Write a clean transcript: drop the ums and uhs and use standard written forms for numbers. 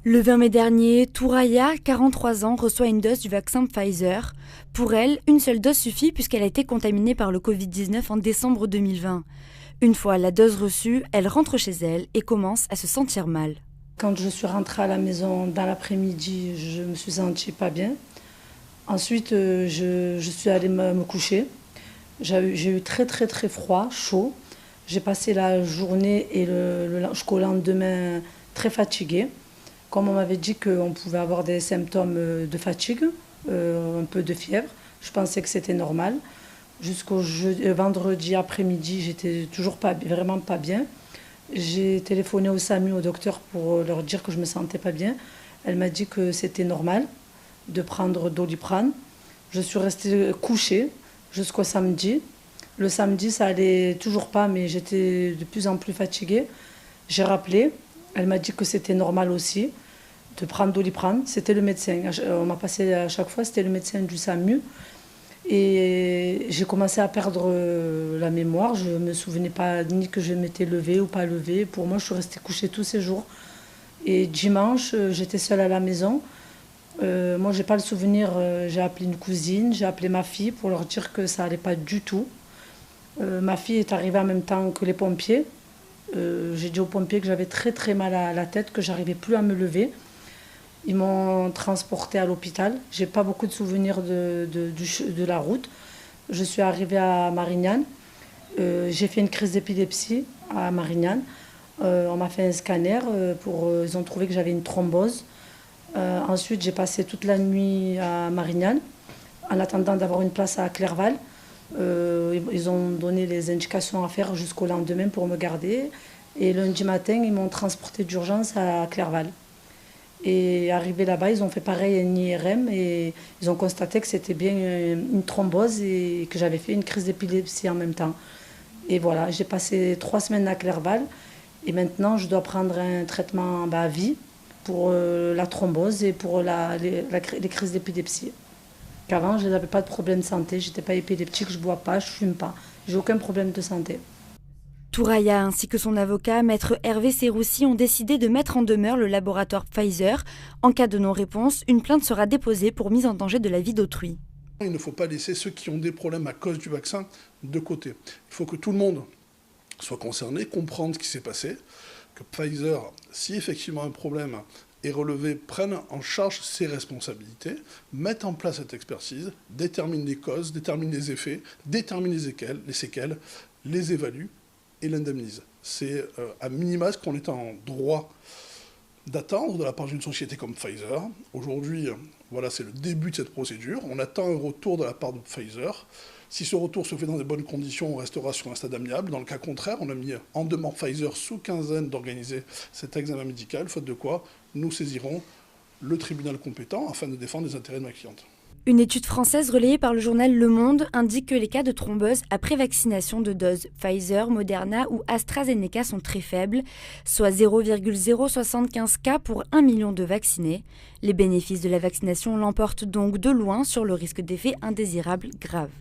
Le 20 mai dernier, Touraya, 43 ans, reçoit une dose du vaccin Pfizer. Pour elle, une seule dose suffit puisqu'elle a été contaminée par le Covid-19 en décembre 2020. Une fois la dose reçue, elle rentre chez elle et commence à se sentir mal. Quand je suis rentrée à la maison dans l'après-midi, je me suis sentie pas bien. Ensuite, je suis allée me coucher. J'ai eu très froid, chaud. J'ai passé la journée et jusqu'au lendemain très fatiguée. Comme on m'avait dit qu'on pouvait avoir des symptômes de fatigue, un peu de fièvre, je pensais que c'était normal. Jusqu'au vendredi après-midi, j'étais toujours vraiment pas bien. J'ai téléphoné au SAMU, au docteur, pour leur dire que je me sentais pas bien. Elle m'a dit que c'était normal de prendre Doliprane. Je suis restée couchée jusqu'au samedi. Le samedi, ça allait toujours pas, mais j'étais de plus en plus fatiguée. J'ai rappelé. Elle m'a dit que c'était normal aussi de prendre Doliprane. C'était le médecin. On m'a passé à chaque fois, c'était le médecin du SAMU. Et j'ai commencé à perdre la mémoire. Je ne me souvenais pas ni que je m'étais levée ou pas levée. Pour moi, je suis restée couchée tous ces jours. Et dimanche, j'étais seule à la maison. Moi, je n'ai pas le souvenir. J'ai appelé une cousine, j'ai appelé ma fille pour leur dire que ça n'allait pas du tout. Ma fille est arrivée en même temps que les pompiers. J'ai dit aux pompiers que j'avais très mal à la tête, que j'arrivais plus à me lever. Ils m'ont transportée à l'hôpital. J'ai pas beaucoup de souvenirs de la route. Je suis arrivée à Marignane. J'ai fait une crise d'épilepsie à Marignane. On m'a fait un scanner. Ils ont trouvé que j'avais une thrombose. Ensuite, j'ai passé toute la nuit à Marignane en attendant d'avoir une place à Clerval. Ils ont donné les indications à faire jusqu'au lendemain pour me garder. Et lundi matin, ils m'ont transporté d'urgence à Clerval. Et arrivé là-bas, ils ont fait pareil un IRM et ils ont constaté que c'était bien une thrombose et que j'avais fait une crise d'épilepsie en même temps. Et voilà, j'ai passé 3 semaines à Clerval et maintenant je dois prendre un traitement à vie pour la thrombose et pour les crises d'épilepsie. Qu'avant, je n'avais pas de problème de santé, je n'étais pas épileptique, je ne bois pas, je ne fume pas, j'ai aucun problème de santé. Touraya ainsi que son avocat, maître Hervé Serroussi, ont décidé de mettre en demeure le laboratoire Pfizer. En cas de non-réponse, une plainte sera déposée pour mise en danger de la vie d'autrui. Il ne faut pas laisser ceux qui ont des problèmes à cause du vaccin de côté. Il faut que tout le monde soit concerné, comprendre ce qui s'est passé, que Pfizer, si effectivement un problème est relevé, prenne en charge ses responsabilités, mette en place cette expertise, détermine les causes, détermine les effets, détermine les séquelles, les évalue et l'indemnise. C'est à minima ce qu'on est en droit d'attendre de la part d'une société comme Pfizer. Aujourd'hui, voilà, c'est le début de cette procédure. On attend un retour de la part de Pfizer. Si ce retour se fait dans de bonnes conditions, on restera sur un stade amiable. Dans le cas contraire, on a mis en demande Pfizer sous quinzaine d'organiser cet examen médical, faute de quoi nous saisirons le tribunal compétent afin de défendre les intérêts de ma cliente. Une étude française relayée par le journal Le Monde indique que les cas de thrombose après vaccination de doses Pfizer, Moderna ou AstraZeneca sont très faibles, soit 0,075 cas pour 1 million de vaccinés. Les bénéfices de la vaccination l'emportent donc de loin sur le risque d'effets indésirables graves.